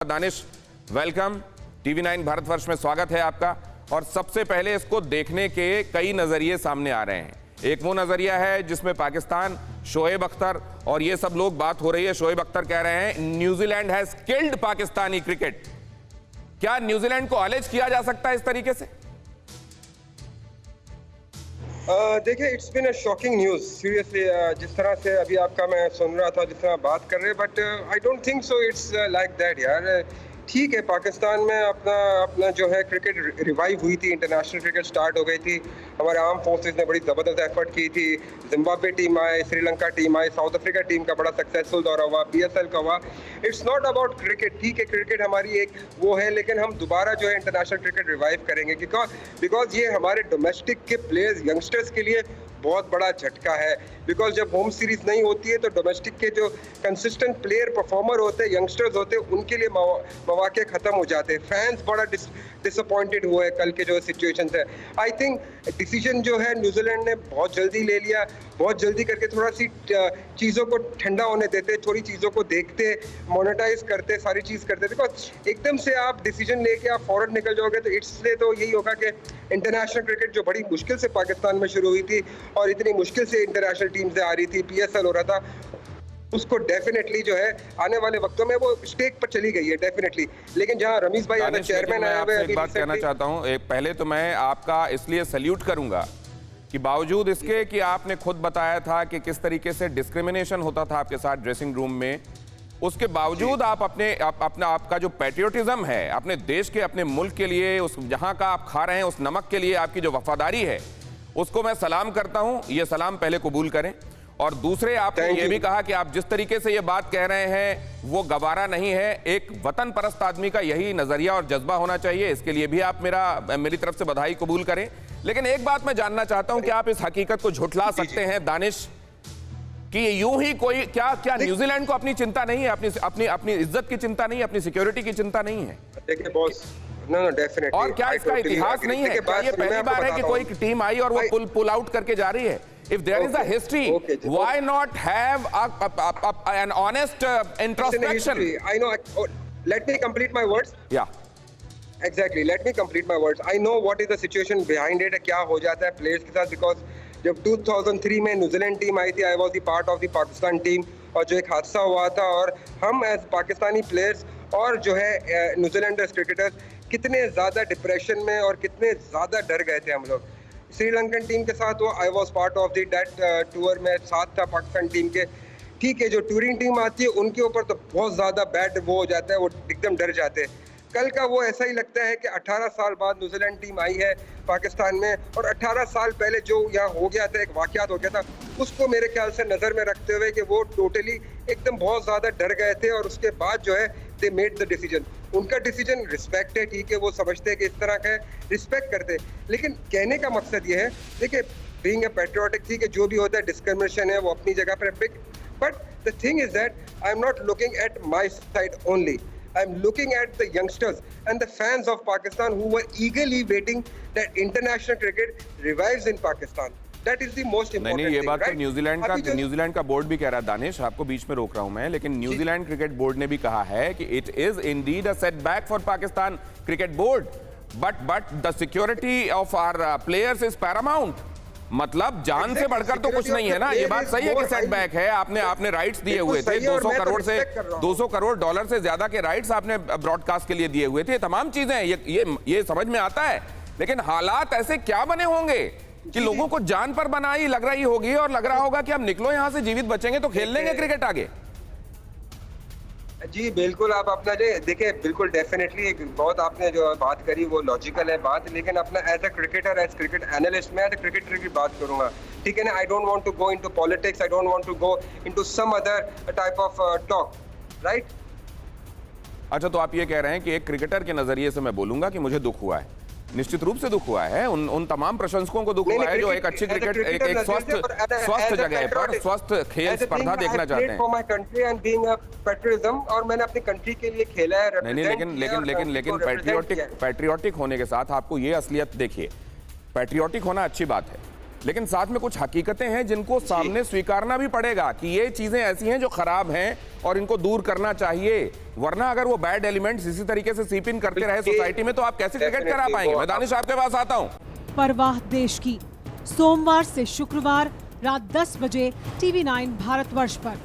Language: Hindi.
दानिश, वेलकम। टीवी 9 भारतवर्ष में स्वागत है आपका। और सबसे पहले इसको देखने के कई नजरिए सामने आ रहे हैं। एक वो नजरिया है जिसमें पाकिस्तान, शोएब अख्तर और ये सब लोग बात हो रही है। शोएब अख्तर कह रहे हैं New Zealand has killed Pakistani cricket. क्या न्यूजीलैंड को अलेज किया जा सकता है इस तरीके से? देखिए, it's been a shocking news seriously. जिस तरह से अभी आपका मैं सुन रहा था, जिस तरह बात कर रहे हैं, but I don't think so it's like that यार। ठीक है, पाकिस्तान में अपना जो है क्रिकेट रिवाइव हुई थी, इंटरनेशनल क्रिकेट स्टार्ट हो गई थी। हमारे आर्म फोर्सेस ने बड़ी ज़बरदस्त एफर्ट की थी। जिम्बाब्वे टीम आई, श्रीलंका टीम आई, साउथ अफ्रीका टीम का बड़ा सक्सेसफुल दौरा हुआ, PSL का हुआ। It's not about cricket. ठीक है, क्रिकेट हमारी एक वो है, लेकिन हम दोबारा जो है इंटरनेशनल क्रिकेट रिवाइव करेंगे बिकॉज ये हमारे डोमेस्टिक के प्लेयर्स, यंगस्टर्स के लिए बहुत बड़ा झटका है। बिकॉज जब होम सीरीज नहीं होती है तो डोमेस्टिक के जो कंसिस्टेंट प्लेयर परफॉर्मर होते हैं, यंगस्टर्स होते हैं, उनके लिए मौके ख़त्म हो जाते हैं। फैंस बड़ा डिसअपॉइंटेड हुए हैं कल के जो सिचुएशन है। आई थिंक डिसीजन जो है न्यूजीलैंड ने बहुत जल्दी ले लिया। बहुत जल्दी करके थोड़ा सी चीज़ों को ठंडा होने देते, थोड़ी चीज़ों को देखते, मोनेटाइज करते, सारी चीज़ करते। बिकॉज एकदम से आप डिसीजन लेके आप फौरन निकल जाओगे तो इसलिए तो यही होगा कि इंटरनेशनल क्रिकेट जो बड़ी मुश्किल से पाकिस्तान में शुरू हुई थी और इतनी मुश्किल से इंटरनेशनल टीम से आ रही थी, PSL हो रहा था, उसको डेफिनेटली जो है आने वाले वक्तों में वो स्टेक पर चली गई है डेफिनेटली। लेकिन जहां रमीज भाई यादव चेयरमैन आए हुए, एक बात कहना चाहता हूं। पहले तो मैं आपका इसलिए सैल्यूट करूंगा कि बावजूद इसके कि आपने खुद बताया था कि किस तरीके से डिस्क्रिमिनेशन होता था आपके साथ ड्रेसिंग रूम में, उसके बावजूद आप अपना आपका जो पैट्रियोटिज्म है अपने देश के, अपने मुल्क के लिए, उस जहां का आप खा रहे हैं उस नमक के लिए आपकी जो वफादारी है, उसको मैं सलाम करता हूं। ये सलाम पहले कबूल करें। और दूसरे, आपने ये भी कहा कि आप जिस तरीके से ये बात कह रहे हैं वो गवारा नहीं है। एक वतन परस्त आदमी का यही नजरिया और जज्बा होना चाहिए। इसके लिए भी आप मेरी तरफ से बधाई कबूल करें। लेकिन एक बात मैं जानना चाहता हूं कि आप इस हकीकत को झुठला सकते हैं दानिश कि यूं ही कोई क्या न्यूजीलैंड को अपनी चिंता नहीं है, अपनी इज्जत की चिंता नहीं है, अपनी सिक्योरिटी की चिंता नहीं है? देखिए बॉस, नो डेफिनेटली। और क्या इसका इतिहास नहीं है? क्या ये पहली बार है कि कोई टीम आई और वो पुल आउट करके जा रही है? If there is a history, why not have an honest introspection? I know. Let me complete my words. Yeah. Exactly. Let me complete my words. I know what is the situation behind it. क्या हो जाता है प्लेयर्स के साथ, बिकॉज जब 2003 में न्यूजीलैंड टीम आई थी, I was the part of the Pakistan team, और जो एक हादसा हुआ था और हम एज पाकिस्तानी प्लेयर्स और जो है न्यूजीलैंडर्स क्रिकेटर्स कितने ज़्यादा डिप्रेशन में और कितने ज़्यादा डर गए थे हम लोग। श्रीलंकन टीम के साथ वो I was part of that tour में साथ था पाकिस्तान टीम के। ठीक है, जो टूरिंग टीम आती है उनके ऊपर तो बहुत ज़्यादा बैड वो हो जाता है, वो एकदम डर जाते हैं। कल का वो ऐसा ही लगता है कि 18 साल बाद न्यूजीलैंड टीम आई है पाकिस्तान में, और 18 साल पहले जो यहाँ हो गया था, एक वाक़यात हो गया था, उसको मेरे ख्याल से नज़र में रखते हुए कि वो टोटली एकदम बहुत ज़्यादा डर गए थे। और उसके बाद जो है दे मेड द डिसीजन। उनका डिसीजन रिस्पेक्ट है, ठीक है, वो समझते हैं कि इस तरह का है, रिस्पेक्ट करते हैं। लेकिन कहने का मकसद ये है, देखिए, बीइंग अ पैट्रियोटिक, ठीक है, जो भी होता है डिस्क्रिमिनेशन है वो अपनी जगह पर big, but the thing is that I am not looking at my side only. I'm looking at the youngsters and the fans of Pakistan who were eagerly waiting that international cricket revives in Pakistan. That is the most important नहीं, ये thing, बात तो right? न्यूजीलैंड का बोर्ड भी कह रहा है दानिश, आपको बीच में रोक रहा हूं मैं, लेकिन न्यूजीलैंड क्रिकेट बोर्ड ने भी कहा है कि it is indeed a setback for Pakistan cricket board, but the security of our players is paramount. मतलब जान से बढ़कर तो कुछ नहीं है ना। ये बात सही है कि सेटबैक है। आपने राइट्स दिए हुए थे, 200 करोड़ डॉलर से ज्यादा के राइट्स आपने ब्रॉडकास्ट के लिए दिए हुए थे। तमाम चीजें ये समझ में आता है, लेकिन हालात ऐसे क्या बने होंगे कि लोगों को जान पर बनाई लग रही होगी और लग रहा होगा कि हम निकलो यहां से जीवित बचेंगे तो खेल लेंगे क्रिकेट आगे। जी बिल्कुल, आप अपना देखिए, बिल्कुल डेफिनेटली एक बहुत आपने जो बात करी वो लॉजिकल है बात, लेकिन अपना as a cricketer, as cricket analyst, मैं एज अ क्रिकेटर की बात करूंगा, ठीक है ना। I don't want to go into politics, I don't want to go into some other type of talk, right. अच्छा, तो आप ये कह रहे हैं कि एक क्रिकेटर के नजरिए से मैं बोलूंगा कि मुझे दुख हुआ है। निश्चित रूप से दुख हुआ है, उन तमाम प्रशंसकों को दुख हुआ है जो एक अच्छी क्रिकेट, एक स्वस्थ जगह पर स्वस्थ खेल स्पर्धा देखना चाहते हैं। For my country and being a patriotism, और मैंने अपनी कंट्री के लिए खेला है, लेकिन पैट्रियोटिक होने के साथ आपको ये असलियत देखिए, पैट्रियोटिक होना अच्छी बात है, लेकिन साथ में कुछ हकीकतें हैं जिनको सामने स्वीकारना भी पड़ेगा कि ये चीजें ऐसी हैं जो खराब हैं और इनको दूर करना चाहिए, वरना अगर वो बैड एलिमेंट्स इसी तरीके से सीप इन करते रहे सोसाइटी में तो आप कैसे क्रिकेट करा पाएंगे। मैं दानिश आपके पास आता हूं। परवाह देश की, सोमवार से शुक्रवार रात 10 बजे TV9 भारतवर्ष पर।